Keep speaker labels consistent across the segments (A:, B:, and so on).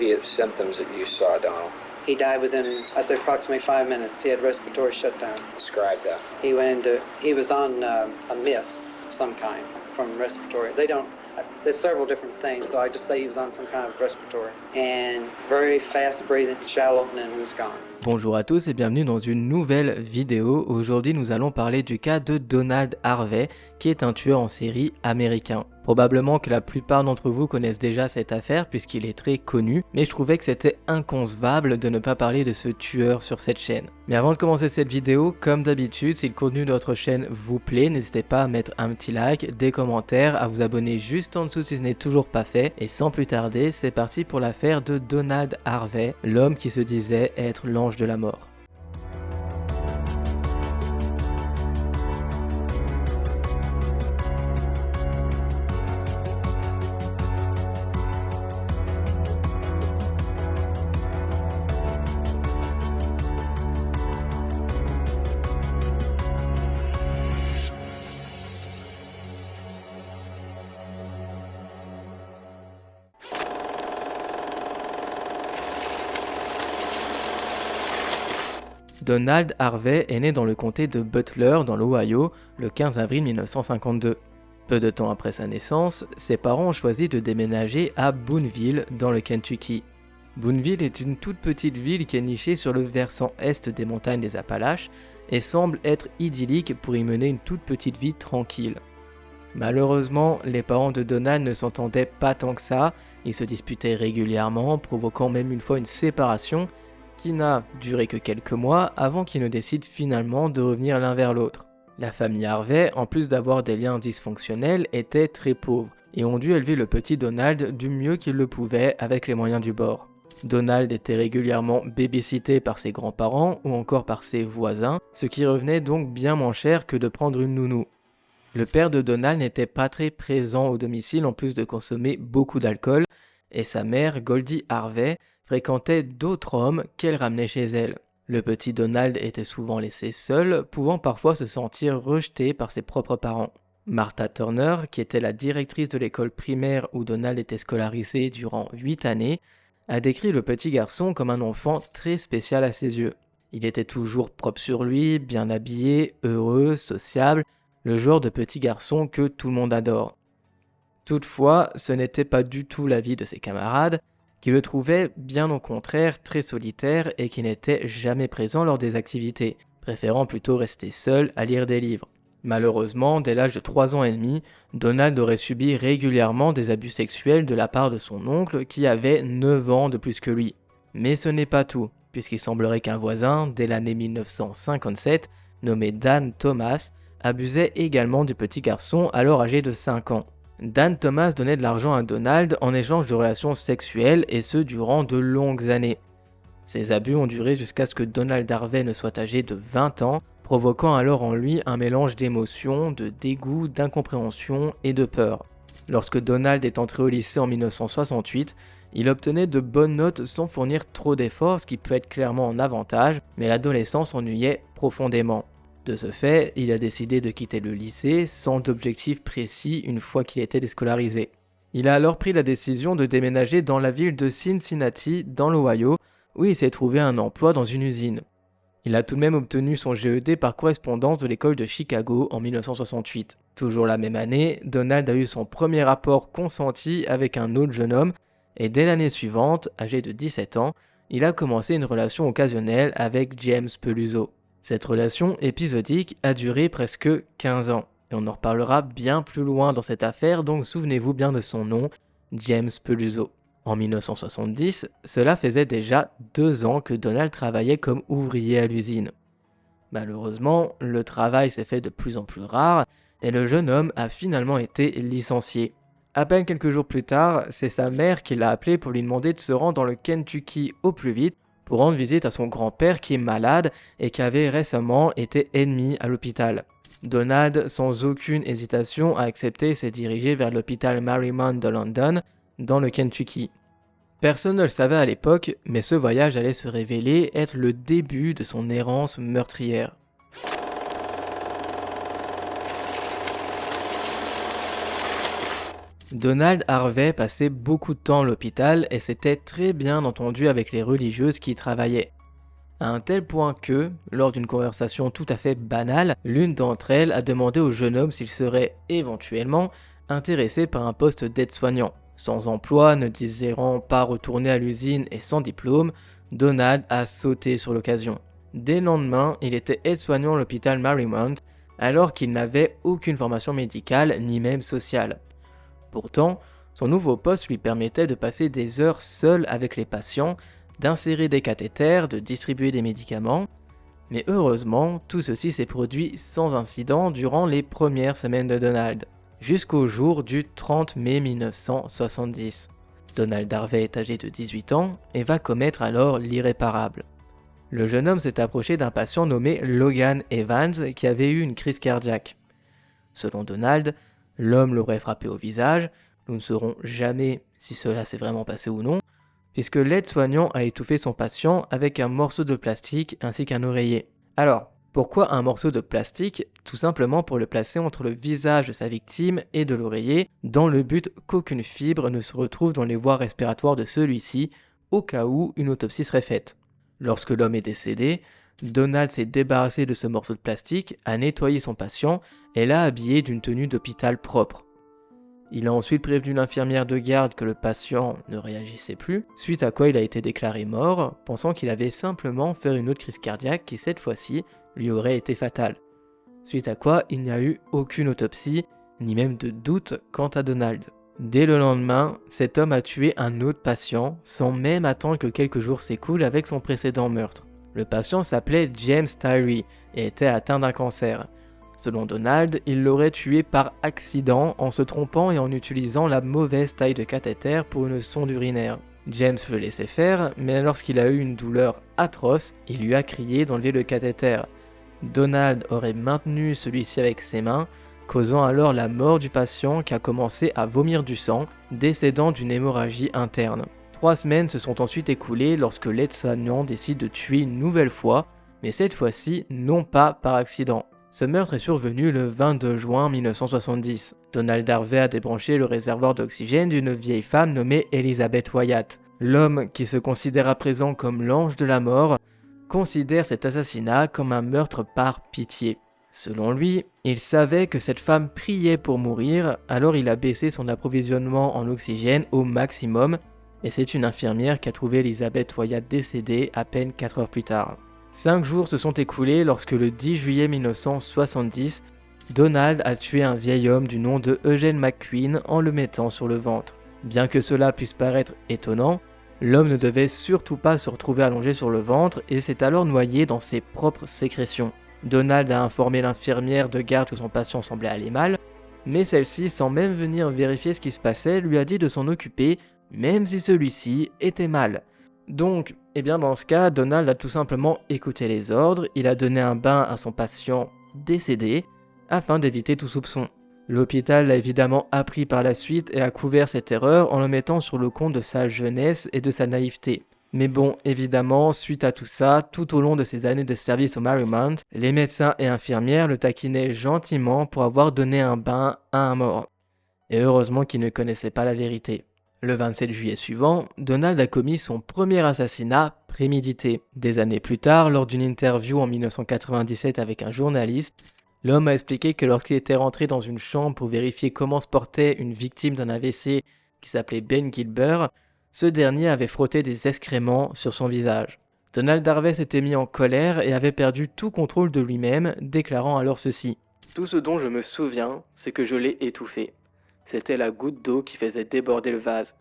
A: The symptoms that you saw, Donald,
B: He died within, I'd say, approximately 5 minutes. He had respiratory shutdown.
A: describe that.
B: He was on a mist of some kind from respiratory. There's several different things, so I just say he was on some kind of respiratory. And very fast breathing, shallow, and then he was gone.
C: Bonjour à tous et bienvenue dans une nouvelle vidéo. Aujourd'hui nous allons parler du cas de Donald Harvey, qui est un tueur en série américain. Probablement que la plupart d'entre vous connaissent déjà cette affaire puisqu'il est très connu, mais je trouvais que c'était inconcevable de ne pas parler de ce tueur sur cette chaîne. Mais avant de commencer cette vidéo, comme d'habitude, si le contenu de notre chaîne vous plaît, n'hésitez pas à mettre un petit like, des commentaires, à vous abonner juste en dessous si ce n'est toujours pas fait. Et sans plus tarder, c'est parti pour l'affaire de Donald Harvey, l'homme qui se disait être l'ange de la mort. Donald Harvey est né dans le comté de Butler, dans l'Ohio, le 15 avril 1952. Peu de temps après sa naissance, ses parents ont choisi de déménager à Booneville, dans le Kentucky. Booneville est une toute petite ville qui est nichée sur le versant est des montagnes des Appalaches et semble être idyllique pour y mener une toute petite vie tranquille. Malheureusement, les parents de Donald ne s'entendaient pas tant que ça, ils se disputaient régulièrement, provoquant même une fois une séparation qui n'a duré que quelques mois avant qu'ils ne décident finalement de revenir l'un vers l'autre. La famille Harvey, en plus d'avoir des liens dysfonctionnels, était très pauvre et ont dû élever le petit Donald du mieux qu'ils le pouvaient avec les moyens du bord. Donald était régulièrement babysitté par ses grands-parents ou encore par ses voisins, ce qui revenait donc bien moins cher que de prendre une nounou. Le père de Donald n'était pas très présent au domicile en plus de consommer beaucoup d'alcool, et sa mère, Goldie Harvey, fréquentait d'autres hommes qu'elle ramenait chez elle. Le petit Donald était souvent laissé seul, pouvant parfois se sentir rejeté par ses propres parents. Martha Turner, qui était la directrice de l'école primaire où Donald était scolarisé durant 8 années, a décrit le petit garçon comme un enfant très spécial à ses yeux. Il était toujours propre sur lui, bien habillé, heureux, sociable, le genre de petit garçon que tout le monde adore. Toutefois, ce n'était pas du tout l'avis de ses camarades, qui le trouvaient bien au contraire très solitaire et qui n'était jamais présent lors des activités, préférant plutôt rester seul à lire des livres. Malheureusement, dès l'âge de 3 ans et demi, Donald aurait subi régulièrement des abus sexuels de la part de son oncle qui avait 9 ans de plus que lui. Mais ce n'est pas tout, puisqu'il semblerait qu'un voisin, dès l'année 1957, nommé Dan Thomas, abusait également du petit garçon alors âgé de 5 ans. Dan Thomas donnait de l'argent à Donald en échange de relations sexuelles et ce durant de longues années. Ces abus ont duré jusqu'à ce que Donald Harvey ne soit âgé de 20 ans, provoquant alors en lui un mélange d'émotions, de dégoût, d'incompréhension et de peur. Lorsque Donald est entré au lycée en 1968, il obtenait de bonnes notes sans fournir trop d'efforts, ce qui peut être clairement un avantage, mais l'adolescent s'ennuyait profondément. De ce fait, il a décidé de quitter le lycée sans d'objectif précis une fois qu'il était déscolarisé. Il a alors pris la décision de déménager dans la ville de Cincinnati, dans l'Ohio, où il s'est trouvé un emploi dans une usine. Il a tout de même obtenu son GED par correspondance de l'école de Chicago en 1968. Toujours la même année, Donald a eu son premier rapport consenti avec un autre jeune homme, et dès l'année suivante, âgé de 17 ans, il a commencé une relation occasionnelle avec James Peluso. Cette relation épisodique a duré presque 15 ans, et on en reparlera bien plus loin dans cette affaire, donc souvenez-vous bien de son nom, James Peluso. En 1970, cela faisait déjà 2 ans que Donald travaillait comme ouvrier à l'usine. Malheureusement, le travail s'est fait de plus en plus rare, et le jeune homme a finalement été licencié. À peine quelques jours plus tard, c'est sa mère qui l'a appelé pour lui demander de se rendre dans le Kentucky au plus vite, pour rendre visite à son grand-père qui est malade et qui avait récemment été admis à l'hôpital. Donald, sans aucune hésitation, a accepté et s'est dirigé vers l'hôpital Marymount de London, dans le Kentucky. Personne ne le savait à l'époque, mais ce voyage allait se révéler être le début de son errance meurtrière. Donald Harvey passait beaucoup de temps à l'hôpital et s'était très bien entendu avec les religieuses qui y travaillaient. À un tel point que, lors d'une conversation tout à fait banale, l'une d'entre elles a demandé au jeune homme s'il serait, éventuellement, intéressé par un poste d'aide-soignant. Sans emploi, ne désirant pas retourner à l'usine et sans diplôme, Donald a sauté sur l'occasion. Dès le lendemain, il était aide-soignant à l'hôpital Marymount, alors qu'il n'avait aucune formation médicale ni même sociale. Pourtant, son nouveau poste lui permettait de passer des heures seul avec les patients, d'insérer des cathéters, de distribuer des médicaments. Mais heureusement, tout ceci s'est produit sans incident durant les premières semaines de Donald, jusqu'au jour du 30 mai 1970. Donald Harvey est âgé de 18 ans et va commettre alors l'irréparable. Le jeune homme s'est approché d'un patient nommé Logan Evans qui avait eu une crise cardiaque. Selon Donald, l'homme l'aurait frappé au visage. Nous ne saurons jamais si cela s'est vraiment passé ou non, puisque l'aide-soignant a étouffé son patient avec un morceau de plastique ainsi qu'un oreiller. Alors, pourquoi un morceau de plastique? Tout simplement pour le placer entre le visage de sa victime et de l'oreiller, dans le but qu'aucune fibre ne se retrouve dans les voies respiratoires de celui-ci, au cas où une autopsie serait faite. Lorsque l'homme est décédé, Donald s'est débarrassé de ce morceau de plastique, a nettoyé son patient et l'a habillé d'une tenue d'hôpital propre. Il a ensuite prévenu l'infirmière de garde que le patient ne réagissait plus, suite à quoi il a été déclaré mort, pensant qu'il avait simplement fait une autre crise cardiaque qui cette fois-ci lui aurait été fatale. Suite à quoi il n'y a eu aucune autopsie, ni même de doute quant à Donald. Dès le lendemain, cet homme a tué un autre patient, sans même attendre que quelques jours s'écoulent avec son précédent meurtre. Le patient s'appelait James Tyree et était atteint d'un cancer. Selon Donald, il l'aurait tué par accident en se trompant et en utilisant la mauvaise taille de cathéter pour une sonde urinaire. James le laissait faire, mais lorsqu'il a eu une douleur atroce, il lui a crié d'enlever le cathéter. Donald aurait maintenu celui-ci avec ses mains, causant alors la mort du patient qui a commencé à vomir du sang, décédant d'une hémorragie interne. 3 semaines se sont ensuite écoulées lorsque l'aide-soignant décide de tuer une nouvelle fois, mais cette fois-ci non pas par accident. Ce meurtre est survenu le 22 juin 1970. Donald Harvey a débranché le réservoir d'oxygène d'une vieille femme nommée Elizabeth Wyatt. L'homme, qui se considère à présent comme l'ange de la mort, considère cet assassinat comme un meurtre par pitié. Selon lui, il savait que cette femme priait pour mourir, alors il a baissé son approvisionnement en oxygène au maximum, et c'est une infirmière qui a trouvé Elizabeth Wyatt décédée à peine 4 heures plus tard. 5 jours se sont écoulés lorsque le 10 juillet 1970, Donald a tué un vieil homme du nom de Eugene McQueen en le mettant sur le ventre. Bien que cela puisse paraître étonnant, l'homme ne devait surtout pas se retrouver allongé sur le ventre et s'est alors noyé dans ses propres sécrétions. Donald a informé l'infirmière de garde que son patient semblait aller mal, mais celle-ci, sans même venir vérifier ce qui se passait, lui a dit de s'en occuper, même si celui-ci était mal. Donc, dans ce cas, Donald a tout simplement écouté les ordres, il a donné un bain à son patient décédé, afin d'éviter tout soupçon. L'hôpital l'a évidemment appris par la suite et a couvert cette erreur en le mettant sur le compte de sa jeunesse et de sa naïveté. Mais bon, évidemment, suite à tout ça, tout au long de ses années de service au Marymount, les médecins et infirmières le taquinaient gentiment pour avoir donné un bain à un mort. Et heureusement qu'il ne connaissait pas la vérité. Le 27 juillet suivant, Donald a commis son premier assassinat prémédité. Des années plus tard, lors d'une interview en 1997 avec un journaliste, l'homme a expliqué que lorsqu'il était rentré dans une chambre pour vérifier comment se portait une victime d'un AVC qui s'appelait Ben Gilbert, ce dernier avait frotté des excréments sur son visage. Donald Harvey s'était mis en colère et avait perdu tout contrôle de lui-même, déclarant alors ceci. « Tout ce dont je me souviens, c'est que je l'ai étouffé. C'était la goutte d'eau qui faisait déborder le vase.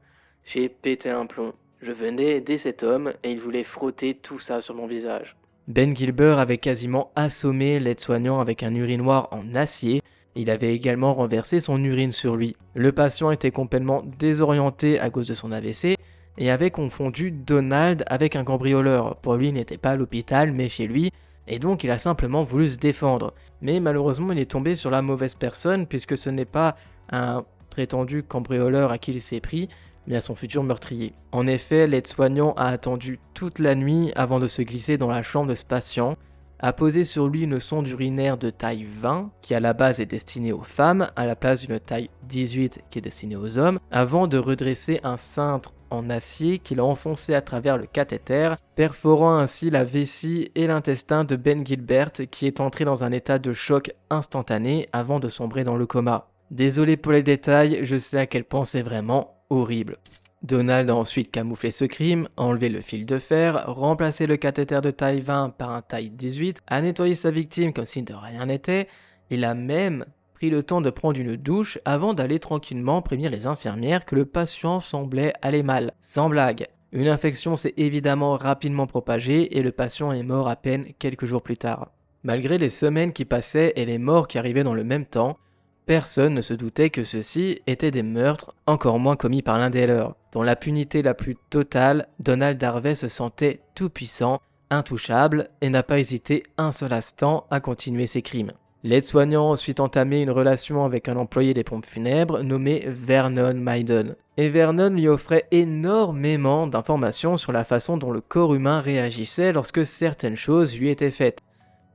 C: J'ai pété un plomb. Je venais aider cet homme et il voulait frotter tout ça sur mon visage. » Ben Gilbert avait quasiment assommé l'aide-soignant avec un urinoir en acier. Il avait également renversé son urine sur lui. Le patient était complètement désorienté à cause de son AVC et avait confondu Donald avec un cambrioleur. Pour lui, il n'était pas à l'hôpital mais chez lui, et donc il a simplement voulu se défendre. Mais malheureusement, il est tombé sur la mauvaise personne puisque ce n'est pas un prétendu cambrioleur à qui il s'est pris, mais à son futur meurtrier. En effet, l'aide-soignant a attendu toute la nuit avant de se glisser dans la chambre de ce patient, a posé sur lui une sonde urinaire de taille 20, qui à la base est destinée aux femmes, à la place d'une taille 18 qui est destinée aux hommes, avant de redresser un cintre en acier qu'il a enfoncé à travers le cathéter, perforant ainsi la vessie et l'intestin de Ben Gilbert, qui est entré dans un état de choc instantané avant de sombrer dans le coma. Désolé pour les détails, je sais à quel point c'est vraiment horrible. Donald a ensuite camouflé ce crime, enlevé le fil de fer, remplacé le cathéter de taille 20 par un taille 18, a nettoyé sa victime comme si de rien n'était. Il a même pris le temps de prendre une douche avant d'aller tranquillement prévenir les infirmières que le patient semblait aller mal. Sans blague. Une infection s'est évidemment rapidement propagée et le patient est mort à peine quelques jours plus tard. Malgré les semaines qui passaient et les morts qui arrivaient dans le même temps, personne ne se doutait que ceux-ci étaient des meurtres, encore moins commis par l'un des leurs. Dans l'impunité la plus totale, Donald Harvey se sentait tout-puissant, intouchable, et n'a pas hésité un seul instant à continuer ses crimes. L'aide-soignant a ensuite entamé une relation avec un employé des pompes funèbres nommé Vernon Maiden. Et Vernon lui offrait énormément d'informations sur la façon dont le corps humain réagissait lorsque certaines choses lui étaient faites.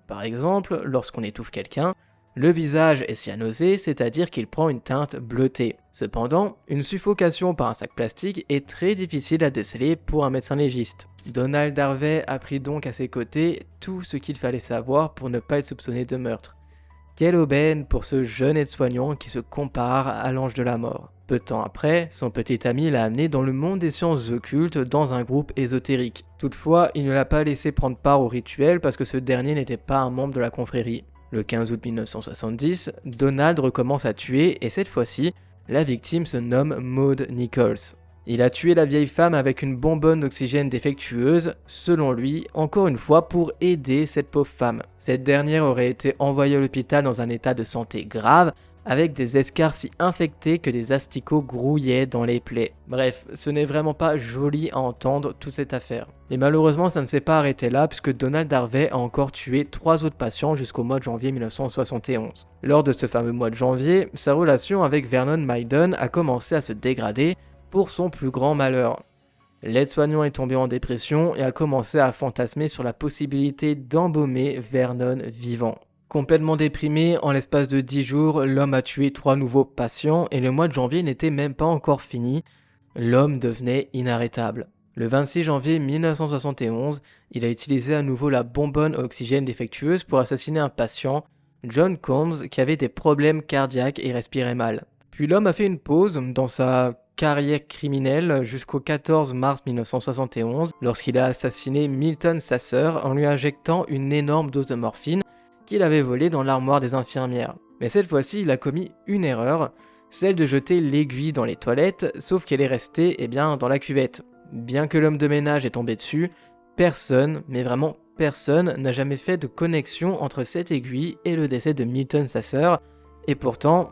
C: Par exemple, lorsqu'on étouffe quelqu'un, le visage est cyanosé, c'est-à-dire qu'il prend une teinte bleutée. Cependant, une suffocation par un sac plastique est très difficile à déceler pour un médecin légiste. Donald Harvey apprit donc à ses côtés tout ce qu'il fallait savoir pour ne pas être soupçonné de meurtre. Quelle aubaine pour ce jeune aide-soignant qui se compare à l'ange de la mort. Peu de temps après, son petit ami l'a amené dans le monde des sciences occultes dans un groupe ésotérique. Toutefois, il ne l'a pas laissé prendre part au rituel parce que ce dernier n'était pas un membre de la confrérie. Le 15 août 1970, Donald recommence à tuer et cette fois-ci, la victime se nomme Maud Nichols. Il a tué la vieille femme avec une bonbonne d'oxygène défectueuse, selon lui, encore une fois pour aider cette pauvre femme. Cette dernière aurait été envoyée à l'hôpital dans un état de santé grave, avec des escarres si infectés que des asticots grouillaient dans les plaies. Bref, ce n'est vraiment pas joli à entendre toute cette affaire. Et malheureusement, ça ne s'est pas arrêté là, puisque Donald Harvey a encore tué 3 autres patients jusqu'au mois de janvier 1971. Lors de ce fameux mois de janvier, sa relation avec Vernon Maiden a commencé à se dégrader pour son plus grand malheur. L'aide-soignant est tombé en dépression et a commencé à fantasmer sur la possibilité d'embaumer Vernon vivant. Complètement déprimé, en l'espace de 10 jours, l'homme a tué 3 nouveaux patients et le mois de janvier n'était même pas encore fini. L'homme devenait inarrêtable. Le 26 janvier 1971, il a utilisé à nouveau la bonbonne à oxygène défectueuse pour assassiner un patient, John Combs, qui avait des problèmes cardiaques et respirait mal. Puis l'homme a fait une pause dans sa carrière criminelle jusqu'au 14 mars 1971, lorsqu'il a assassiné Milton Sasser en lui injectant une énorme dose de morphine qu'il avait volée dans l'armoire des infirmières. Mais cette fois-ci, il a commis une erreur, celle de jeter l'aiguille dans les toilettes, sauf qu'elle est restée dans la cuvette. Bien que l'homme de ménage ait tombé dessus, personne, mais vraiment personne, n'a jamais fait de connexion entre cette aiguille et le décès de Milton Sasser, et pourtant,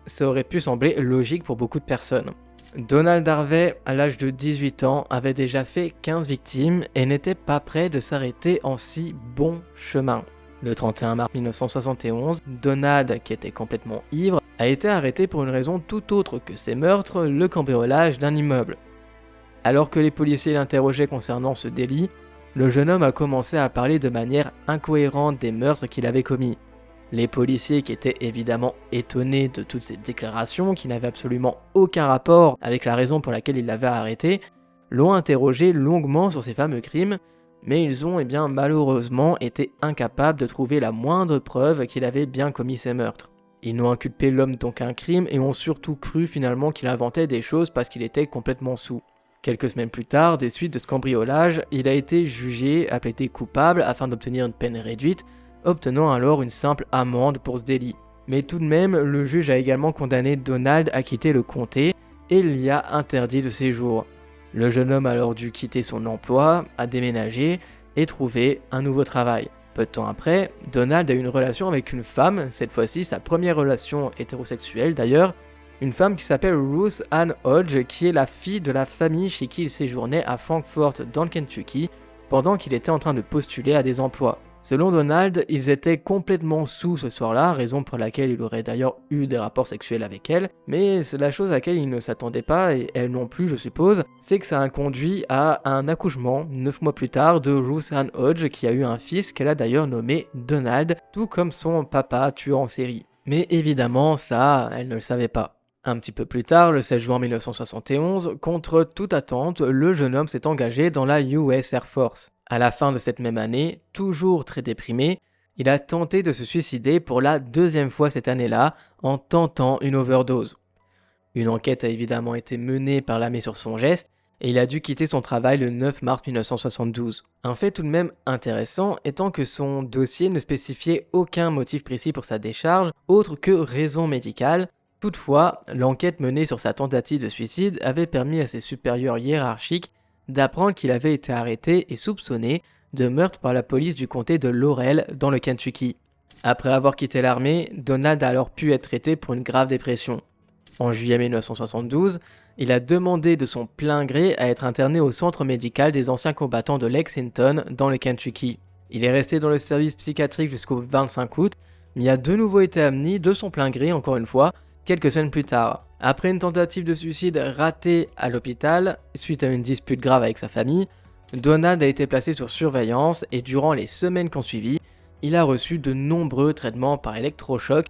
C: ça aurait pu sembler logique pour beaucoup de personnes. Donald Harvey, à l'âge de 18 ans, avait déjà fait 15 victimes et n'était pas prêt de s'arrêter en si bon chemin. Le 31 mars 1971, Donald, qui était complètement ivre, a été arrêté pour une raison tout autre que ses meurtres, le cambriolage d'un immeuble. Alors que les policiers l'interrogeaient concernant ce délit, le jeune homme a commencé à parler de manière incohérente des meurtres qu'il avait commis. Les policiers, qui étaient évidemment étonnés de toutes ces déclarations qui n'avaient absolument aucun rapport avec la raison pour laquelle il l'avait arrêté, l'ont interrogé longuement sur ces fameux crimes, mais ils ont malheureusement été incapables de trouver la moindre preuve qu'il avait bien commis ces meurtres. Ils n'ont inculpé l'homme d'aucun crime et ont surtout cru finalement qu'il inventait des choses parce qu'il était complètement saoul. Quelques semaines plus tard, des suites de ce cambriolage, il a été jugé, plaidé coupable afin d'obtenir une peine réduite, obtenant alors une simple amende pour ce délit. Mais tout de même, le juge a également condamné Donald à quitter le comté et l'y a interdit de séjour. Le jeune homme a alors dû quitter son emploi, a déménagé et trouver un nouveau travail. Peu de temps après, Donald a eu une relation avec une femme, cette fois-ci sa première relation hétérosexuelle d'ailleurs, une femme qui s'appelle Ruth Ann Hodge, qui est la fille de la famille chez qui il séjournait à Frankfort dans le Kentucky, pendant qu'il était en train de postuler à des emplois. Selon Donald, ils étaient complètement sous ce soir-là, raison pour laquelle il aurait d'ailleurs eu des rapports sexuels avec elle, mais c'est la chose à laquelle il ne s'attendait pas, et elle non plus je suppose, c'est que ça a conduit à un accouchement 9 mois plus tard de Ruth Ann Hodge qui a eu un fils qu'elle a d'ailleurs nommé Donald, tout comme son papa tueur en série. Mais évidemment ça, elle ne le savait pas. Un petit peu plus tard, le 16 juin 1971, contre toute attente, le jeune homme s'est engagé dans la US Air Force. À la fin de cette même année, toujours très déprimé, il a tenté de se suicider pour la deuxième fois cette année-là en tentant une overdose. Une enquête a évidemment été menée par l'armée sur son geste et il a dû quitter son travail le 9 mars 1972. Un fait tout de même intéressant étant que son dossier ne spécifiait aucun motif précis pour sa décharge, autre que raison médicale. Toutefois, l'enquête menée sur sa tentative de suicide avait permis à ses supérieurs hiérarchiques d'apprendre qu'il avait été arrêté et soupçonné de meurtre par la police du comté de Laurel dans le Kentucky. Après avoir quitté l'armée, Donald a alors pu être traité pour une grave dépression. En juillet 1972, il a demandé de son plein gré à être interné au centre médical des anciens combattants de Lexington dans le Kentucky. Il est resté dans le service psychiatrique jusqu'au 25 août, mais a de nouveau été amené de son plein gré encore une fois, quelques semaines plus tard. Après une tentative de suicide ratée à l'hôpital, suite à une dispute grave avec sa famille, Donald a été placé sur surveillance et durant les semaines qui ont suivi, il a reçu de nombreux traitements par électrochoc.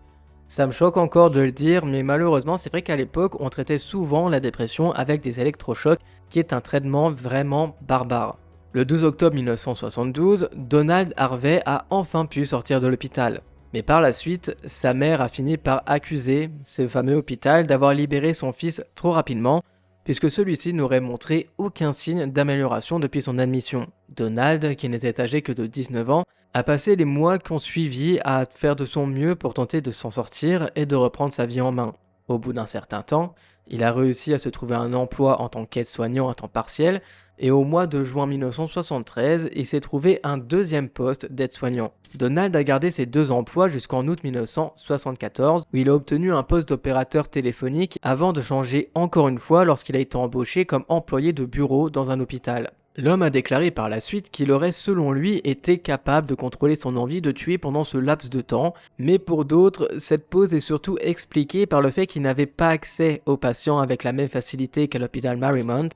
C: Ça me choque encore de le dire, mais malheureusement c'est vrai qu'à l'époque on traitait souvent la dépression avec des électrochocs, qui est un traitement vraiment barbare. Le 12 octobre 1972, Donald Harvey a enfin pu sortir de l'hôpital. Mais par la suite, sa mère a fini par accuser ce fameux hôpital d'avoir libéré son fils trop rapidement, puisque celui-ci n'aurait montré aucun signe d'amélioration depuis son admission. Donald, qui n'était âgé que de 19 ans, a passé les mois qui ont suivi à faire de son mieux pour tenter de s'en sortir et de reprendre sa vie en main. Au bout d'un certain temps, il a réussi à se trouver un emploi en tant qu'aide-soignant à temps partiel, et au mois de juin 1973, il s'est trouvé un deuxième poste d'aide-soignant. Donald a gardé ses deux emplois jusqu'en août 1974, où il a obtenu un poste d'opérateur téléphonique avant de changer encore une fois lorsqu'il a été embauché comme employé de bureau dans un hôpital. L'homme a déclaré par la suite qu'il aurait selon lui été capable de contrôler son envie de tuer pendant ce laps de temps, mais pour d'autres, cette pause est surtout expliquée par le fait qu'il n'avait pas accès aux patients avec la même facilité qu'à l'hôpital Marymount,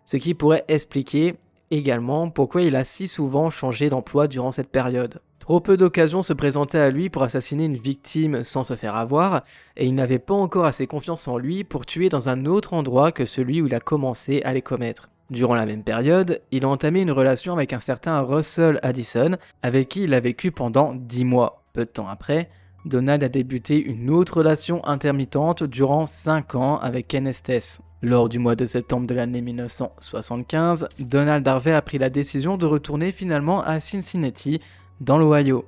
C: ce qui pourrait expliquer également pourquoi il a si souvent changé d'emploi durant cette période. Trop peu d'occasions se présentaient à lui pour assassiner une victime sans se faire avoir, et il n'avait pas encore assez confiance en lui pour tuer dans un autre endroit que celui où il a commencé à les commettre. Durant la même période, il a entamé une relation avec un certain Russell Addison, avec qui il a vécu pendant 10 mois. Peu de temps après, Donald a débuté une autre relation intermittente durant 5 ans avec Ken Estes. Lors du mois de septembre de l'année 1975, Donald Harvey a pris la décision de retourner finalement à Cincinnati, dans l'Ohio.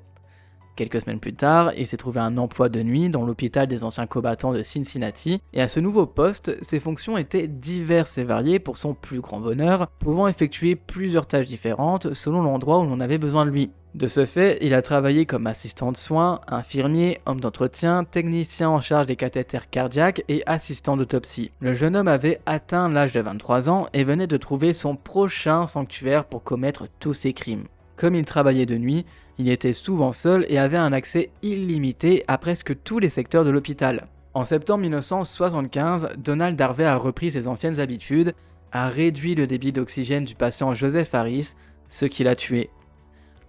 C: Quelques semaines plus tard, il s'est trouvé un emploi de nuit dans l'hôpital des anciens combattants de Cincinnati, et à ce nouveau poste, ses fonctions étaient diverses et variées pour son plus grand bonheur, pouvant effectuer plusieurs tâches différentes selon l'endroit où l'on avait besoin de lui. De ce fait, il a travaillé comme assistant de soins, infirmier, homme d'entretien, technicien en charge des cathéters cardiaques et assistant d'autopsie. Le jeune homme avait atteint l'âge de 23 ans et venait de trouver son prochain sanctuaire pour commettre tous ses crimes. Comme il travaillait de nuit, il était souvent seul et avait un accès illimité à presque tous les secteurs de l'hôpital. En septembre 1975, Donald Harvey a repris ses anciennes habitudes, a réduit le débit d'oxygène du patient Joseph Harris, ce qui l'a tué.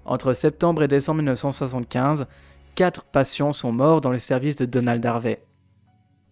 C: Entre septembre et décembre 1975, 4 patients sont morts dans le service de Donald Harvey.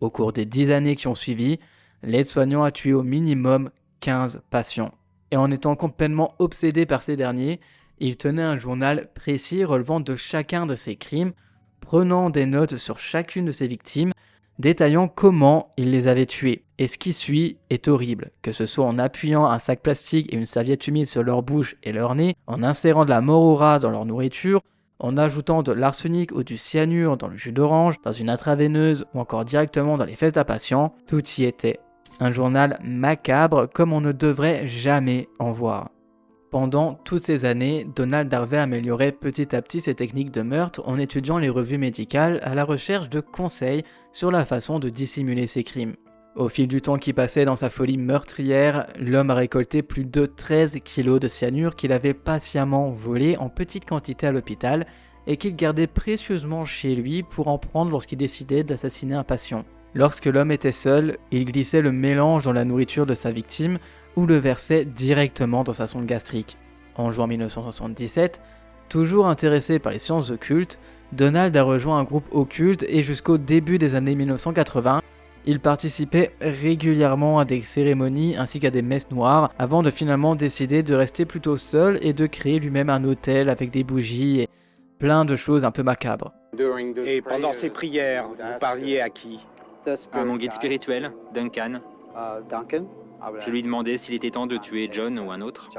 C: Au cours des 10 années qui ont suivi, l'aide-soignant a tué au minimum 15 patients. Et en étant complètement obsédé par ces derniers, il tenait un journal précis relevant de chacun de ses crimes, prenant des notes sur chacune de ses victimes, détaillant comment il les avait tués. Et ce qui suit est horrible, que ce soit en appuyant un sac plastique et une serviette humide sur leur bouche et leur nez, en insérant de la morora dans leur nourriture, en ajoutant de l'arsenic ou du cyanure dans le jus d'orange, dans une intraveineuse ou encore directement dans les fesses d'un patient, tout y était. Un journal macabre comme on ne devrait jamais en voir. Pendant toutes ces années, Donald Harvey améliorait petit à petit ses techniques de meurtre en étudiant les revues médicales à la recherche de conseils sur la façon de dissimuler ses crimes. Au fil du temps qui passait dans sa folie meurtrière, l'homme a récolté plus de 13 kilos de cyanure qu'il avait patiemment volé en petite quantité à l'hôpital et qu'il gardait précieusement chez lui pour en prendre lorsqu'il décidait d'assassiner un patient. Lorsque l'homme était seul, il glissait le mélange dans la nourriture de sa victime ou le versait directement dans sa sonde gastrique. En juin 1977, toujours intéressé par les sciences occultes, Donald a rejoint un groupe occulte et jusqu'au début des années 1980, il participait régulièrement à des cérémonies ainsi qu'à des messes noires avant de finalement décider de rester plutôt seul et de créer lui-même un hôtel avec des bougies et plein de choses un peu macabres.
D: Et pendant ces prières, vous parliez à qui?
E: À mon guide spirituel, Duncan.
B: Duncan.
E: Je lui demandais s'il était temps de tuer John ou un autre.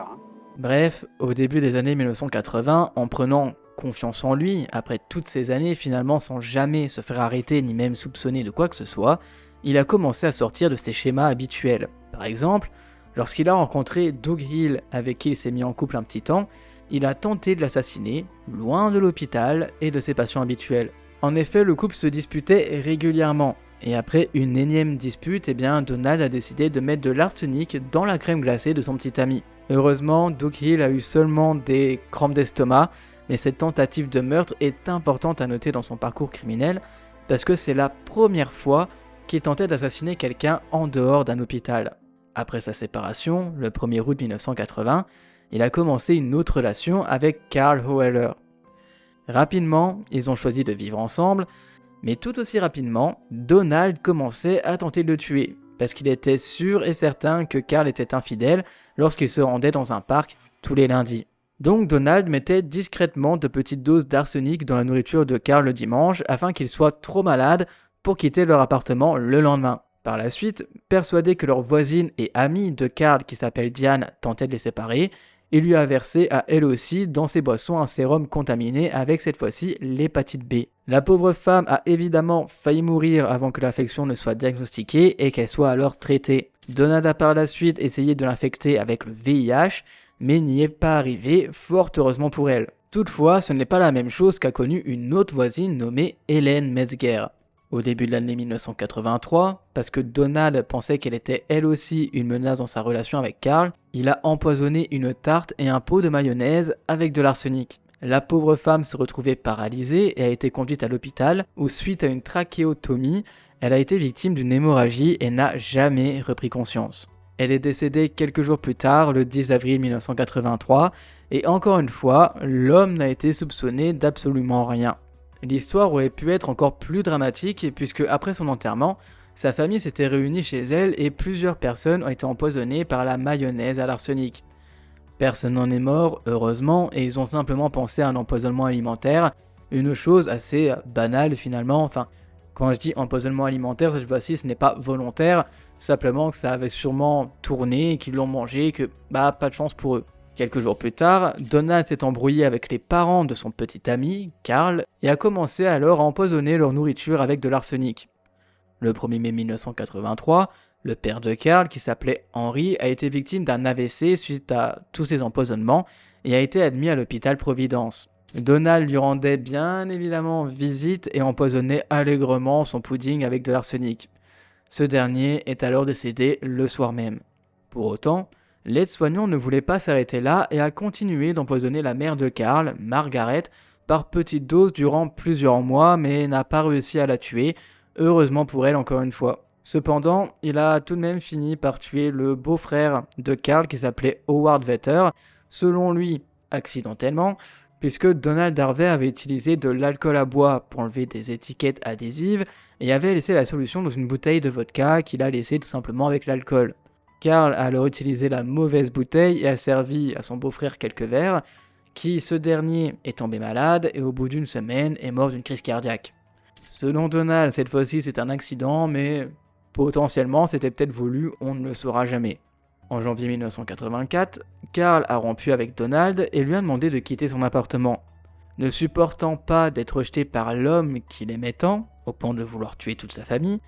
C: Bref, au début des années 1980, en prenant confiance en lui, après toutes ces années finalement sans jamais se faire arrêter ni même soupçonner de quoi que ce soit, il a commencé à sortir de ses schémas habituels. Par exemple, lorsqu'il a rencontré Doug Hill avec qui il s'est mis en couple un petit temps, il a tenté de l'assassiner, loin de l'hôpital et de ses patients habituels. En effet, le couple se disputait régulièrement, et après une énième dispute, Donald a décidé de mettre de l'arsenic dans la crème glacée de son petit ami. Heureusement, Doug Hill a eu seulement des crampes d'estomac, mais cette tentative de meurtre est importante à noter dans son parcours criminel, parce que c'est la première fois qu'il tentait d'assassiner quelqu'un en dehors d'un hôpital. Après sa séparation, le 1er août 1980, il a commencé une autre relation avec Carl Hoeller. Rapidement, ils ont choisi de vivre ensemble, mais tout aussi rapidement, Donald commençait à tenter de le tuer, parce qu'il était sûr et certain que Carl était infidèle lorsqu'il se rendait dans un parc tous les lundis. Donc Donald mettait discrètement de petites doses d'arsenic dans la nourriture de Carl le dimanche afin qu'il soit trop malade pour quitter leur appartement le lendemain. Par la suite, persuadé que leur voisine et amie de Carl qui s'appelle Diane tentait de les séparer, il lui a versé à elle aussi dans ses boissons un sérum contaminé avec cette fois-ci l'hépatite B. La pauvre femme a évidemment failli mourir avant que l'infection ne soit diagnostiquée et qu'elle soit alors traitée. Donald a par la suite essayé de l'infecter avec le VIH, mais n'y est pas arrivé, fort heureusement pour elle. Toutefois, ce n'est pas la même chose qu'a connu une autre voisine nommée Hélène Metzger. Au début de l'année 1983, parce que Donald pensait qu'elle était elle aussi une menace dans sa relation avec Carl, il a empoisonné une tarte et un pot de mayonnaise avec de l'arsenic. La pauvre femme se retrouvait paralysée et a été conduite à l'hôpital où, suite à une trachéotomie, elle a été victime d'une hémorragie et n'a jamais repris conscience. Elle est décédée quelques jours plus tard, le 10 avril 1983, et encore une fois, l'homme n'a été soupçonné d'absolument rien. L'histoire aurait pu être encore plus dramatique puisque après son enterrement, sa famille s'était réunie chez elle et plusieurs personnes ont été empoisonnées par la mayonnaise à l'arsenic. Personne n'en est mort, heureusement, et ils ont simplement pensé à un empoisonnement alimentaire, une chose assez banale finalement. Enfin, quand je dis empoisonnement alimentaire, cette fois-ci ce n'est pas volontaire, simplement que ça avait sûrement tourné, qu'ils l'ont mangé, que pas de chance pour eux. Quelques jours plus tard, Donald s'est embrouillé avec les parents de son petit ami, Carl, et a commencé alors à empoisonner leur nourriture avec de l'arsenic. Le 1er mai 1983, le père de Carl, qui s'appelait Henry, a été victime d'un AVC suite à tous ces empoisonnements et a été admis à l'hôpital Providence. Donald lui rendait bien évidemment visite et empoisonnait allègrement son pudding avec de l'arsenic. Ce dernier est alors décédé le soir même. Pour autant, l'aide-soignant ne voulait pas s'arrêter là et a continué d'empoisonner la mère de Carl, Margaret, par petites doses durant plusieurs mois, mais n'a pas réussi à la tuer, heureusement pour elle encore une fois. Cependant, il a tout de même fini par tuer le beau-frère de Carl qui s'appelait Howard Vetter, selon lui accidentellement, puisque Donald Harvey avait utilisé de l'alcool à bois pour enlever des étiquettes adhésives et avait laissé la solution dans une bouteille de vodka qu'il a laissée tout simplement avec l'alcool. Carl a alors utilisé la mauvaise bouteille et a servi à son beau-frère quelques verres, qui, ce dernier, est tombé malade et au bout d'une semaine est mort d'une crise cardiaque. Selon Donald, cette fois-ci c'est un accident, mais potentiellement c'était peut-être voulu, on ne le saura jamais. En janvier 1984, Carl a rompu avec Donald et lui a demandé de quitter son appartement. Ne supportant pas d'être rejeté par l'homme qu'il aimait tant, au point de vouloir tuer toute sa famille,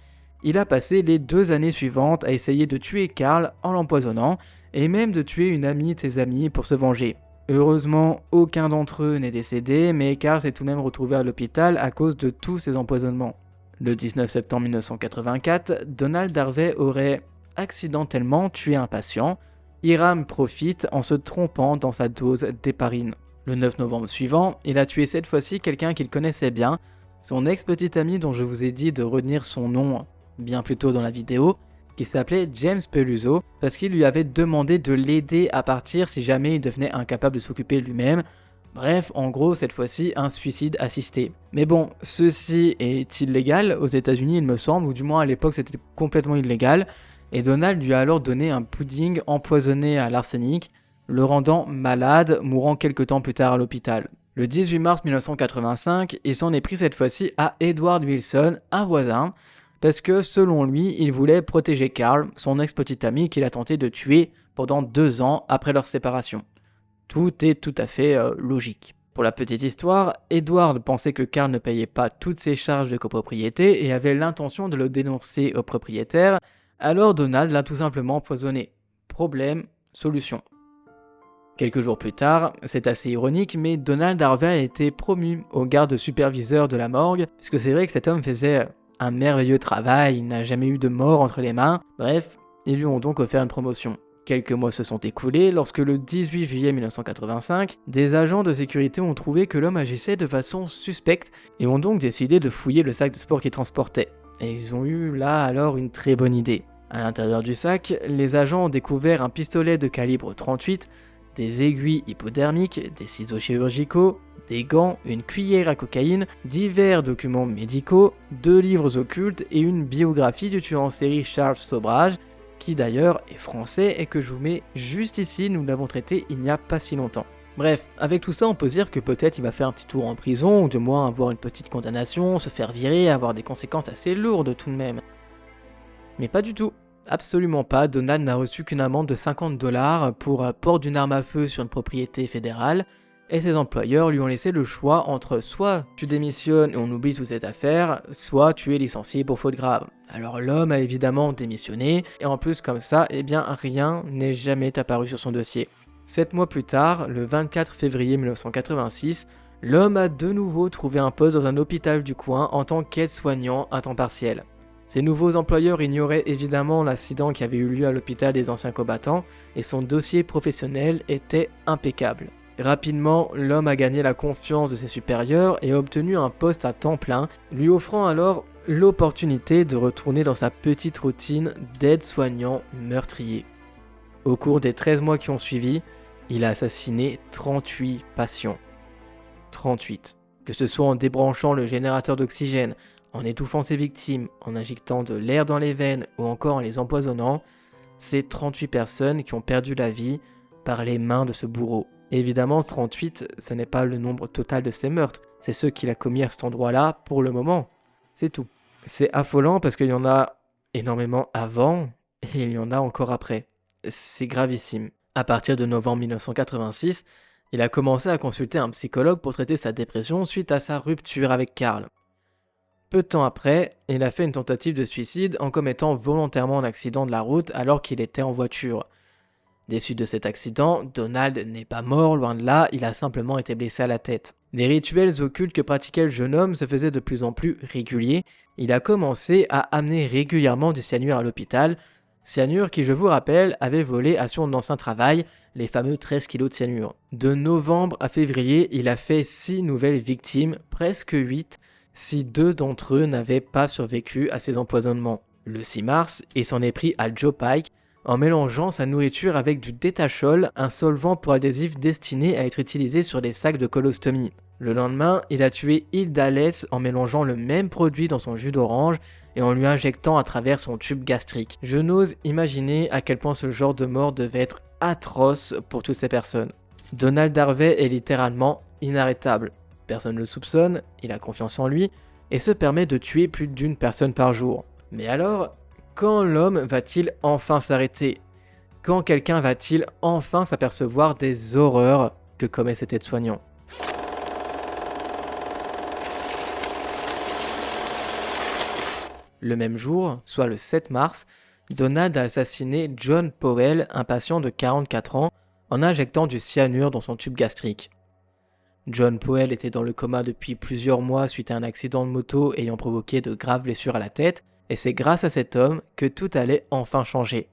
C: il a passé les 2 années suivantes à essayer de tuer Carl en l'empoisonnant et même de tuer une amie de ses amis pour se venger. Heureusement, aucun d'entre eux n'est décédé, mais Carl s'est tout de même retrouvé à l'hôpital à cause de tous ces empoisonnements. Le 19 septembre 1984, Donald Harvey aurait accidentellement tué un patient. Hiram profite en se trompant dans sa dose d'héparine. Le 9 novembre suivant, il a tué cette fois-ci quelqu'un qu'il connaissait bien, son ex-petit ami dont je vous ai dit de retenir son nom bien plus tôt dans la vidéo, qui s'appelait James Peluso, parce qu'il lui avait demandé de l'aider à partir si jamais il devenait incapable de s'occuper lui-même. Bref, en gros, cette fois-ci, un suicide assisté. Mais bon, ceci est illégal aux États-Unis, il me semble, ou du moins à l'époque c'était complètement illégal, et Donald lui a alors donné un pudding empoisonné à l'arsenic, le rendant malade, mourant quelques temps plus tard à l'hôpital. Le 18 mars 1985, il s'en est pris cette fois-ci à Edward Wilson, un voisin, parce que selon lui, il voulait protéger Carl, son ex-petit ami qu'il a tenté de tuer pendant 2 ans après leur séparation. Tout est tout à fait logique. Pour la petite histoire, Edward pensait que Carl ne payait pas toutes ses charges de copropriété et avait l'intention de le dénoncer au propriétaire, alors Donald l'a tout simplement empoisonné. Problème, solution. Quelques jours plus tard, c'est assez ironique, mais Donald Harvey a été promu au garde superviseur de la morgue, puisque c'est vrai que cet homme faisait un merveilleux travail, il n'a jamais eu de mort entre les mains, bref, ils lui ont donc offert une promotion. Quelques mois se sont écoulés lorsque le 18 juillet 1985, des agents de sécurité ont trouvé que l'homme agissait de façon suspecte et ont donc décidé de fouiller le sac de sport qu'il transportait. Et ils ont eu là alors une très bonne idée. À l'intérieur du sac, les agents ont découvert un pistolet de calibre 38, des aiguilles hypodermiques, des ciseaux chirurgicaux, des gants, une cuillère à cocaïne, divers documents médicaux, 2 livres occultes et une biographie du tueur en série Charles Sobrage, qui d'ailleurs est français et que je vous mets juste ici, nous l'avons traité il n'y a pas si longtemps. Bref, avec tout ça on peut se dire que peut-être il va faire un petit tour en prison, ou du moins avoir une petite condamnation, se faire virer, avoir des conséquences assez lourdes tout de même. Mais pas du tout. Absolument pas, Donald n'a reçu qu'une amende de $50 pour port d'une arme à feu sur une propriété fédérale, et ses employeurs lui ont laissé le choix entre soit tu démissionnes et on oublie toute cette affaire, soit tu es licencié pour faute grave. Alors l'homme a évidemment démissionné, et en plus comme ça, eh bien rien n'est jamais apparu sur son dossier. 7 mois plus tard, le 24 février 1986, l'homme a de nouveau trouvé un poste dans un hôpital du coin en tant qu'aide-soignant à temps partiel. Ses nouveaux employeurs ignoraient évidemment l'accident qui avait eu lieu à l'hôpital des anciens combattants, et son dossier professionnel était impeccable. Rapidement, l'homme a gagné la confiance de ses supérieurs et a obtenu un poste à temps plein, lui offrant alors l'opportunité de retourner dans sa petite routine d'aide-soignant meurtrier. Au cours des 13 mois qui ont suivi, il a assassiné 38 patients. 38. Que ce soit en débranchant le générateur d'oxygène, en étouffant ses victimes, en injectant de l'air dans les veines ou encore en les empoisonnant, c'est 38 personnes qui ont perdu la vie par les mains de ce bourreau. Évidemment, 38, ce n'est pas le nombre total de ces meurtres, c'est ceux qu'il a commis à cet endroit-là pour le moment. C'est tout. C'est affolant parce qu'il y en a énormément avant et il y en a encore après. C'est gravissime. À partir de novembre 1986, il a commencé à consulter un psychologue pour traiter sa dépression suite à sa rupture avec Carl. Peu de temps après, il a fait une tentative de suicide en commettant volontairement un accident de la route alors qu'il était en voiture. Déçu de cet accident, Donald n'est pas mort, loin de là, il a simplement été blessé à la tête. Les rituels occultes que pratiquait le jeune homme se faisaient de plus en plus réguliers. Il a commencé à amener régulièrement du cyanure à l'hôpital, cyanure qui, je vous rappelle, avait volé à son ancien travail, les fameux 13 kilos de cyanure. De novembre à février, il a fait 6 nouvelles victimes, presque 8, si 2 d'entre eux n'avaient pas survécu à ces empoisonnements. Le 6 mars, il s'en est pris à Joe Pike, en mélangeant sa nourriture avec du détachol, un solvant pour adhésif destiné à être utilisé sur des sacs de colostomie. Le lendemain, il a tué Hilda Letts en mélangeant le même produit dans son jus d'orange et en lui injectant à travers son tube gastrique. Je n'ose imaginer à quel point ce genre de mort devait être atroce pour toutes ces personnes. Donald Harvey est littéralement inarrêtable. Personne ne le soupçonne, il a confiance en lui et se permet de tuer plus d'1 personne par jour. Mais alors, quand l'homme va-t-il enfin s'arrêter? Quand quelqu'un va-t-il enfin s'apercevoir des horreurs que commet cet aide-soignant? Le même jour, soit le 7 mars, Donald a assassiné John Powell, un patient de 44 ans, en injectant du cyanure dans son tube gastrique. John Powell était dans le coma depuis plusieurs mois suite à un accident de moto ayant provoqué de graves blessures à la tête, et c'est grâce à cet homme que tout allait enfin changer.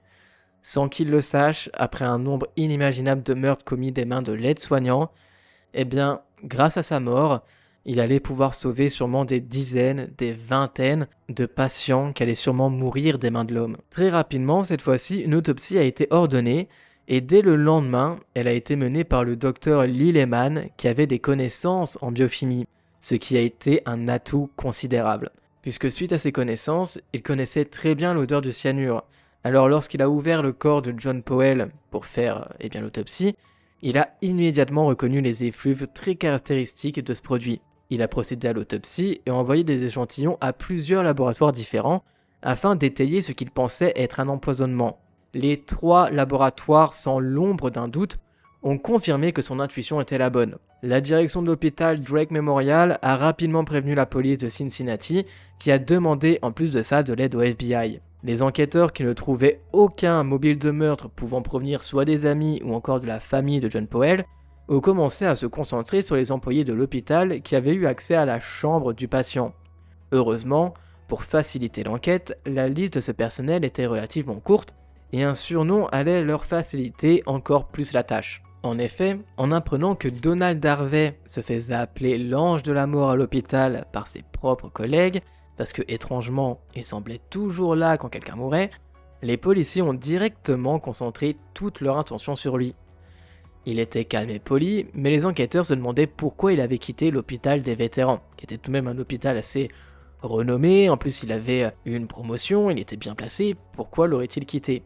C: Sans qu'il le sache, après un nombre inimaginable de meurtres commis des mains de l'aide-soignant, eh bien, grâce à sa mort, il allait pouvoir sauver sûrement des dizaines, des vingtaines de patients qui allaient sûrement mourir des mains de l'homme. Très rapidement, cette fois-ci, une autopsie a été ordonnée, et dès le lendemain, elle a été menée par le docteur Lee Lehman qui avait des connaissances en biochimie, ce qui a été un atout considérable. Puisque suite à ses connaissances, il connaissait très bien l'odeur du cyanure. Alors lorsqu'il a ouvert le corps de John Powell pour faire l'autopsie, il a immédiatement reconnu les effluves très caractéristiques de ce produit. Il a procédé à l'autopsie et a envoyé des échantillons à plusieurs laboratoires différents afin d'étayer ce qu'il pensait être un empoisonnement. Les 3 laboratoires, sans l'ombre d'un doute, ont confirmé que son intuition était la bonne. La direction de l'hôpital Drake Memorial a rapidement prévenu la police de Cincinnati, qui a demandé en plus de ça de l'aide au FBI. Les enquêteurs qui ne trouvaient aucun mobile de meurtre pouvant provenir soit des amis ou encore de la famille de John Powell, ont commencé à se concentrer sur les employés de l'hôpital qui avaient eu accès à la chambre du patient. Heureusement, pour faciliter l'enquête, la liste de ce personnel était relativement courte, et un surnom allait leur faciliter encore plus la tâche. En effet, en apprenant que Donald Harvey se faisait appeler l'ange de la mort à l'hôpital par ses propres collègues, parce que étrangement, il semblait toujours là quand quelqu'un mourait, les policiers ont directement concentré toute leur attention sur lui. Il était calme et poli, mais les enquêteurs se demandaient pourquoi il avait quitté l'hôpital des vétérans, qui était tout de même un hôpital assez renommé, en plus il avait eu une promotion, il était bien placé, pourquoi l'aurait-il quitté ?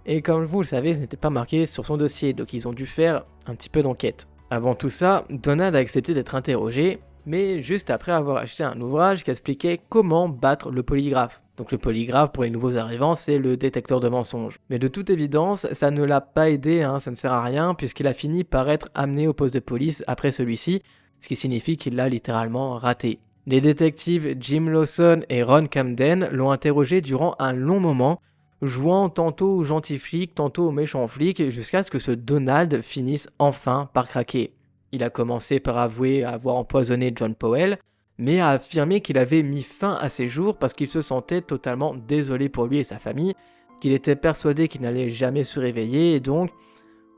C: Et comme vous le savez, ce n'était pas marqué sur son dossier, donc ils ont dû faire un petit peu d'enquête. Avant tout ça, Donald a accepté d'être interrogé, mais juste après avoir acheté un ouvrage qui expliquait comment battre le polygraphe. Donc le polygraphe, pour les nouveaux arrivants, c'est le détecteur de mensonges. Mais de toute évidence, ça ne l'a pas aidé, ça ne sert à rien, puisqu'il a fini par être amené au poste de police après celui-ci, ce qui signifie qu'il l'a littéralement raté. Les détectives Jim Lawson et Ron Camden l'ont interrogé durant un long moment, jouant tantôt au gentil flic, tantôt au méchant flic, jusqu'à ce que ce Donald finisse enfin par craquer. Il a commencé par avouer avoir empoisonné John Powell, mais a affirmé qu'il avait mis fin à ses jours parce qu'il se sentait totalement désolé pour lui et sa famille, qu'il était persuadé qu'il n'allait jamais se réveiller et donc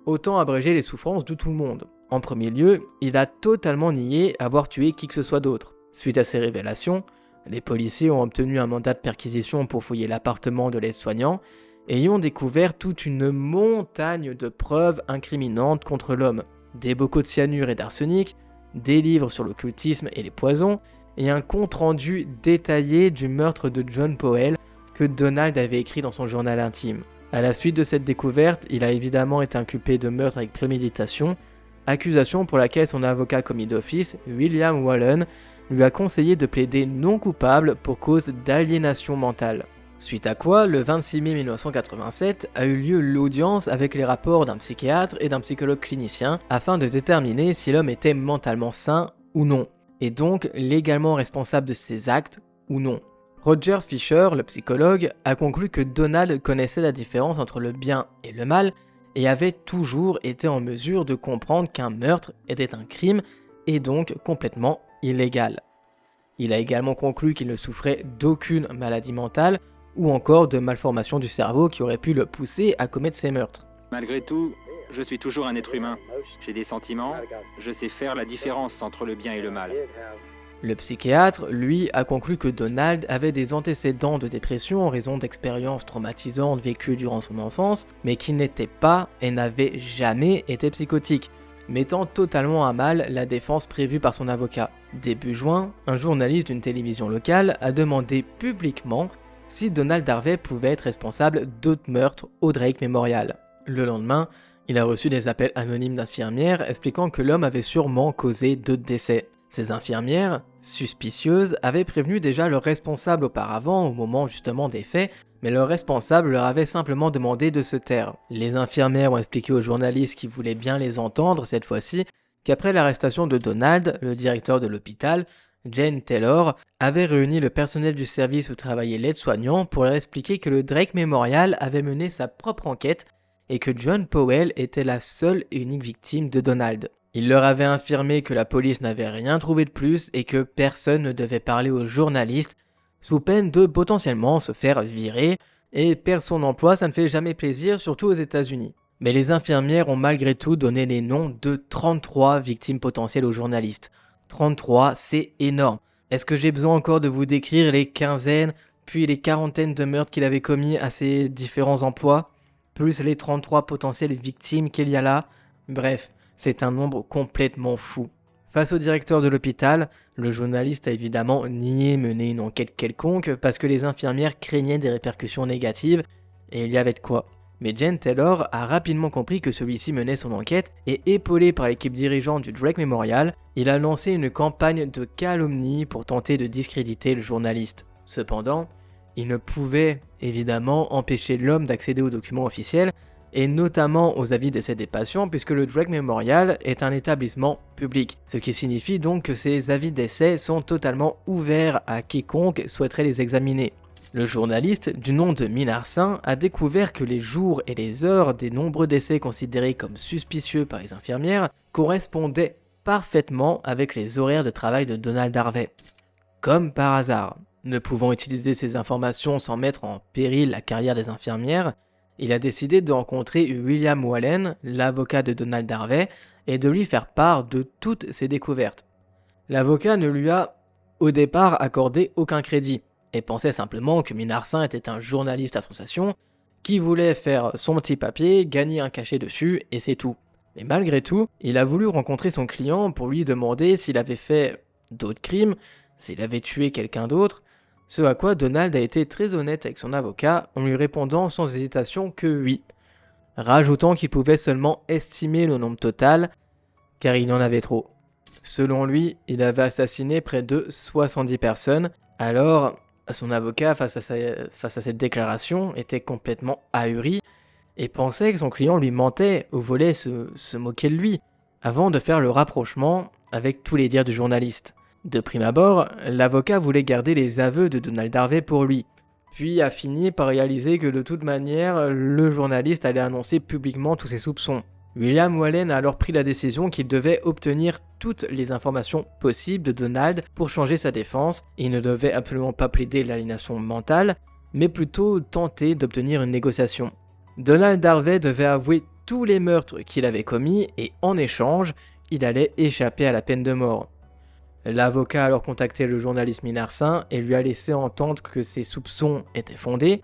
C: autant abréger les souffrances de tout le monde. En premier lieu, il a totalement nié avoir tué qui que ce soit d'autre. Suite à ces révélations, les policiers ont obtenu un mandat de perquisition pour fouiller l'appartement de l'aide-soignant et y ont découvert toute une montagne de preuves incriminantes contre l'homme. Des bocaux de cyanure et d'arsenic, des livres sur l'occultisme et les poisons, et un compte-rendu détaillé du meurtre de John Powell que Donald avait écrit dans son journal intime. À la suite de cette découverte, il a évidemment été inculpé de meurtre avec préméditation, accusation pour laquelle son avocat commis d'office, William Wallen, lui a conseillé de plaider non coupable pour cause d'aliénation mentale. Suite à quoi, le 26 mai 1987 a eu lieu l'audience avec les rapports d'un psychiatre et d'un psychologue clinicien afin de déterminer si l'homme était mentalement sain ou non, et donc légalement responsable de ses actes ou non. Roger Fisher, le psychologue, a conclu que Donald connaissait la différence entre le bien et le mal et avait toujours été en mesure de comprendre qu'un meurtre était un crime et donc complètement illégal. Il a également conclu qu'il ne souffrait d'aucune maladie mentale ou encore de malformation du cerveau qui aurait pu le pousser à commettre ces meurtres.
E: Malgré tout, je suis toujours un être humain. J'ai des sentiments, je sais faire la différence entre le bien et le mal.
C: Le psychiatre, lui, a conclu que Donald avait des antécédents de dépression en raison d'expériences traumatisantes vécues durant son enfance, mais qu'il n'était pas et n'avait jamais été psychotique, mettant totalement à mal la défense prévue par son avocat. Début juin, un journaliste d'une télévision locale a demandé publiquement si Donald Harvey pouvait être responsable d'autres meurtres au Drake Memorial. Le lendemain, il a reçu des appels anonymes d'infirmières expliquant que l'homme avait sûrement causé d'autres décès. Ces infirmières, suspicieuses, avaient prévenu déjà leur responsable auparavant au moment justement des faits, mais leur responsable leur avait simplement demandé de se taire. Les infirmières ont expliqué aux journalistes qui voulaient bien les entendre cette fois-ci qu'après l'arrestation de Donald, le directeur de l'hôpital, Jane Taylor, avait réuni le personnel du service où travaillait l'aide-soignant pour leur expliquer que le Drake Memorial avait mené sa propre enquête et que John Powell était la seule et unique victime de Donald. Il leur avait affirmé que la police n'avait rien trouvé de plus et que personne ne devait parler aux journalistes sous peine de potentiellement se faire virer, et perdre son emploi, ça ne fait jamais plaisir, surtout aux États-Unis. Mais les infirmières ont malgré tout donné les noms de 33 victimes potentielles aux journalistes. 33, c'est énorme. Est-ce que j'ai besoin encore de vous décrire les quinzaines, puis les quarantaines de meurtres qu'il avait commis à ses différents emplois, plus les 33 potentielles victimes qu'il y a là? Bref, c'est un nombre complètement fou. Face au directeur de l'hôpital, le journaliste a évidemment nié mener une enquête quelconque parce que les infirmières craignaient des répercussions négatives, et il y avait de quoi. Mais Jane Taylor a rapidement compris que celui-ci menait son enquête et épaulé par l'équipe dirigeante du Drake Memorial, il a lancé une campagne de calomnie pour tenter de discréditer le journaliste. Cependant, il ne pouvait évidemment empêcher l'homme d'accéder aux documents officiels et notamment aux avis d'essai des patients puisque le Drake Memorial est un établissement public, ce qui signifie donc que ces avis d'essai sont totalement ouverts à quiconque souhaiterait les examiner. Le journaliste, du nom de Millard Saint, a découvert que les jours et les heures des nombreux décès considérés comme suspicieux par les infirmières correspondaient parfaitement avec les horaires de travail de Donald Harvey. Comme par hasard, ne pouvant utiliser ces informations sans mettre en péril la carrière des infirmières, il a décidé de rencontrer William Wallen, l'avocat de Donald Harvey, et de lui faire part de toutes ses découvertes. L'avocat ne lui a, au départ, accordé aucun crédit, et pensait simplement que Millard Saint était un journaliste à sensation qui voulait faire son petit papier, gagner un cachet dessus, et c'est tout. Mais malgré tout, il a voulu rencontrer son client pour lui demander s'il avait fait d'autres crimes, s'il avait tué quelqu'un d'autre, ce à quoi Donald a été très honnête avec son avocat en lui répondant sans hésitation que oui, rajoutant qu'il pouvait seulement estimer le nombre total, car il y en avait trop. Selon lui, il avait assassiné près de 70 personnes, alors son avocat, face à cette déclaration, était complètement ahuri et pensait que son client lui mentait ou voulait se moquer de lui, avant de faire le rapprochement avec tous les dires du journaliste. De prime abord, l'avocat voulait garder les aveux de Donald Harvey pour lui, puis a fini par réaliser que de toute manière, le journaliste allait annoncer publiquement tous ses soupçons. William Wallen a alors pris la décision qu'il devait obtenir toutes les informations possibles de Donald pour changer sa défense, et il ne devait absolument pas plaider l'aliénation mentale, mais plutôt tenter d'obtenir une négociation. Donald Harvey devait avouer tous les meurtres qu'il avait commis, et en échange, il allait échapper à la peine de mort. L'avocat a alors contacté le journaliste Millard Saint et lui a laissé entendre que ses soupçons étaient fondés,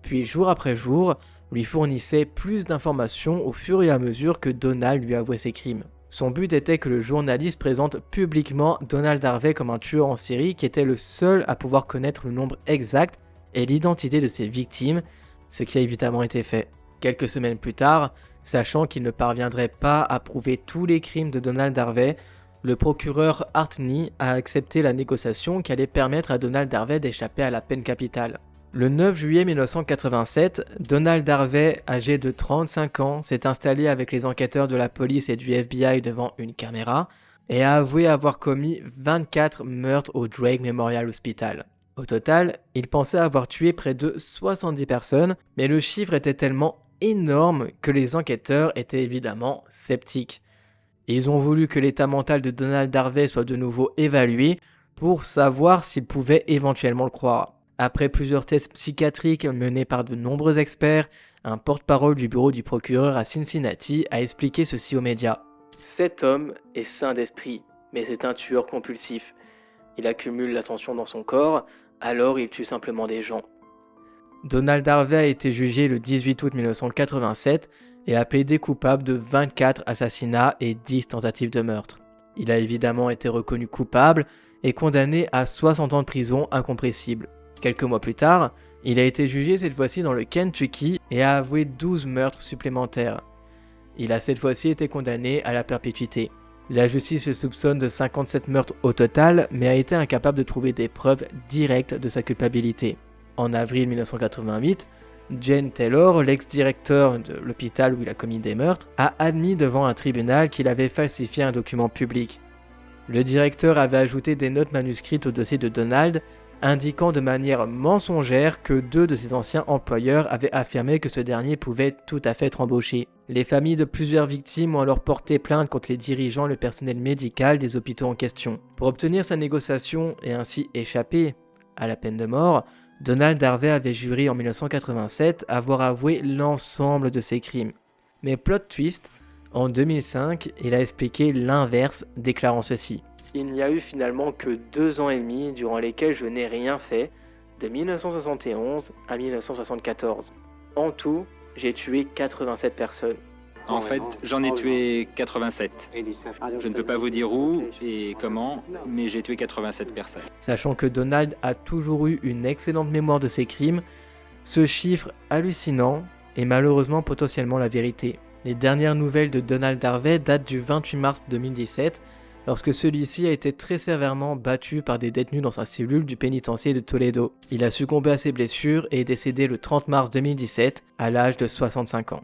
C: puis jour après jour, lui fournissait plus d'informations au fur et à mesure que Donald lui avouait ses crimes. Son but était que le journaliste présente publiquement Donald Harvey comme un tueur en série qui était le seul à pouvoir connaître le nombre exact et l'identité de ses victimes, ce qui a évidemment été fait. Quelques semaines plus tard, sachant qu'il ne parviendrait pas à prouver tous les crimes de Donald Harvey, le procureur Hartney a accepté la négociation qui allait permettre à Donald Harvey d'échapper à la peine capitale. Le 9 juillet 1987, Donald Harvey, âgé de 35 ans, s'est installé avec les enquêteurs de la police et du FBI devant une caméra et a avoué avoir commis 24 meurtres au Drake Memorial Hospital. Au total, il pensait avoir tué près de 70 personnes, mais le chiffre était tellement énorme que les enquêteurs étaient évidemment sceptiques. Ils ont voulu que l'état mental de Donald Harvey soit de nouveau évalué pour savoir s'ils pouvaient éventuellement le croire. Après plusieurs tests psychiatriques menés par de nombreux experts, un porte-parole du bureau du procureur à Cincinnati a expliqué ceci aux médias. Cet homme est sain d'esprit, mais c'est un tueur compulsif. Il accumule l'attention dans son corps, alors il tue simplement des gens. Donald Harvey a été jugé le 18 août 1987 et a plaidé coupable de 24 assassinats et 10 tentatives de meurtre. Il a évidemment été reconnu coupable et condamné à 60 ans de prison incompressible. Quelques mois plus tard, il a été jugé cette fois-ci dans le Kentucky et a avoué 12 meurtres supplémentaires. Il a cette fois-ci été condamné à la perpétuité. La justice le soupçonne de 57 meurtres au total, mais a été incapable de trouver des preuves directes de sa culpabilité. En avril 1988, Jane Taylor, l'ex-directeur de l'hôpital où il a commis des meurtres, a admis devant un tribunal qu'il avait falsifié un document public. Le directeur avait ajouté des notes manuscrites au dossier de Donald, indiquant de manière mensongère que 2 de ses anciens employeurs avaient affirmé que ce dernier pouvait tout à fait être embauché. Les familles de plusieurs victimes ont alors porté plainte contre les dirigeants et le personnel médical des hôpitaux en question. Pour obtenir sa négociation et ainsi échapper à la peine de mort, Donald Harvey avait juré en 1987 avoir avoué l'ensemble de ses crimes. Mais plot twist, en 2005, il a expliqué l'inverse, déclarant ceci. Il n'y a eu finalement que 2 ans et demi durant lesquels je n'ai rien fait, de 1971 à 1974. En tout, j'ai tué 87 personnes.
E: En fait, j'en ai tué 87. Je ne peux pas vous dire où et comment, mais j'ai tué 87 personnes.
C: Sachant que Donald a toujours eu une excellente mémoire de ses crimes, ce chiffre hallucinant est malheureusement potentiellement la vérité. Les dernières nouvelles de Donald Harvey datent du 28 mars 2017, lorsque celui-ci a été très sévèrement battu par des détenus dans sa cellule du pénitencier de Toledo. Il a succombé à ses blessures et est décédé le 30 mars 2017 à l'âge de 65 ans.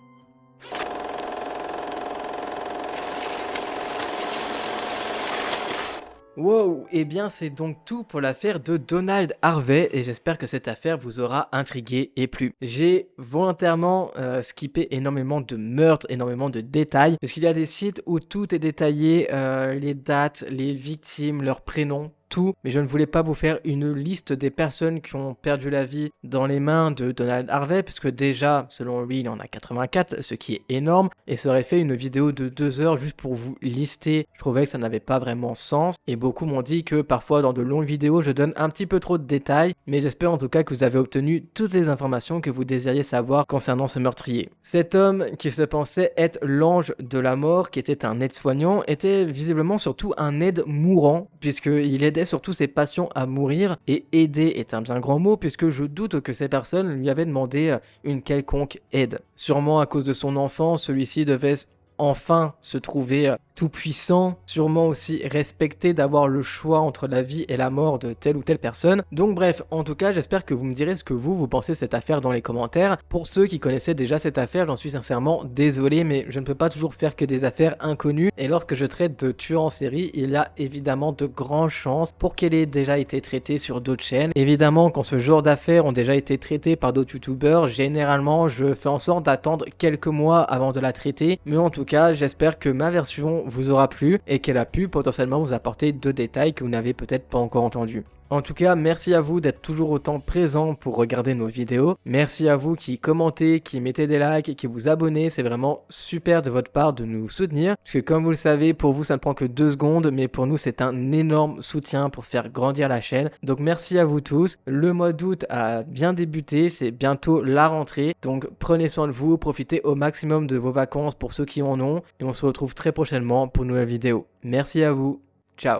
C: Wow, et bien c'est donc tout pour l'affaire de Donald Harvey et j'espère que cette affaire vous aura intrigué et plu. J'ai volontairement skippé énormément de meurtres, énormément de détails, parce qu'il y a des sites où tout est détaillé, les dates, les victimes, leurs prénoms, tout, mais je ne voulais pas vous faire une liste des personnes qui ont perdu la vie dans les mains de Donald Harvey, puisque déjà, selon lui, il en a 84, ce qui est énorme, et ça aurait fait une vidéo de 2 heures juste pour vous lister. Je trouvais que ça n'avait pas vraiment sens, et beaucoup m'ont dit que parfois dans de longues vidéos, je donne un petit peu trop de détails, mais j'espère en tout cas que vous avez obtenu toutes les informations que vous désiriez savoir concernant ce meurtrier. Cet homme, qui se pensait être l'ange de la mort, qui était un aide-soignant, était visiblement surtout un aide mourant, puisqu'il aidait surtout ses patients à mourir, et aider est un bien grand mot puisque je doute que ces personnes lui avaient demandé une quelconque aide. Sûrement à cause de son enfant, celui-ci devait enfin se trouver tout puissant, sûrement aussi respecté d'avoir le choix entre la vie et la mort de telle ou telle personne. Donc bref, en tout cas, j'espère que vous me direz ce que vous pensez de cette affaire dans les commentaires. Pour ceux qui connaissaient déjà cette affaire, j'en suis sincèrement désolé, mais je ne peux pas toujours faire que des affaires inconnues. Et lorsque je traite de tueurs en série, il y a évidemment de grandes chances pour qu'elle ait déjà été traitée sur d'autres chaînes. Évidemment, quand ce genre d'affaires ont déjà été traitées par d'autres youtubeurs, généralement, je fais en sorte d'attendre quelques mois avant de la traiter. Mais en tout cas, j'espère que ma version vous aura plu et qu'elle a pu potentiellement vous apporter de détails que vous n'avez peut-être pas encore entendus. En tout cas, merci à vous d'être toujours autant présents pour regarder nos vidéos. Merci à vous qui commentez, qui mettez des likes et qui vous abonnez. C'est vraiment super de votre part de nous soutenir. Parce que comme vous le savez, pour vous, ça ne prend que 2 secondes. Mais pour nous, c'est un énorme soutien pour faire grandir la chaîne. Donc merci à vous tous. Le mois d'août a bien débuté. C'est bientôt la rentrée. Donc prenez soin de vous. Profitez au maximum de vos vacances pour ceux qui en ont. Et on se retrouve très prochainement pour une nouvelle vidéo. Merci à vous. Ciao.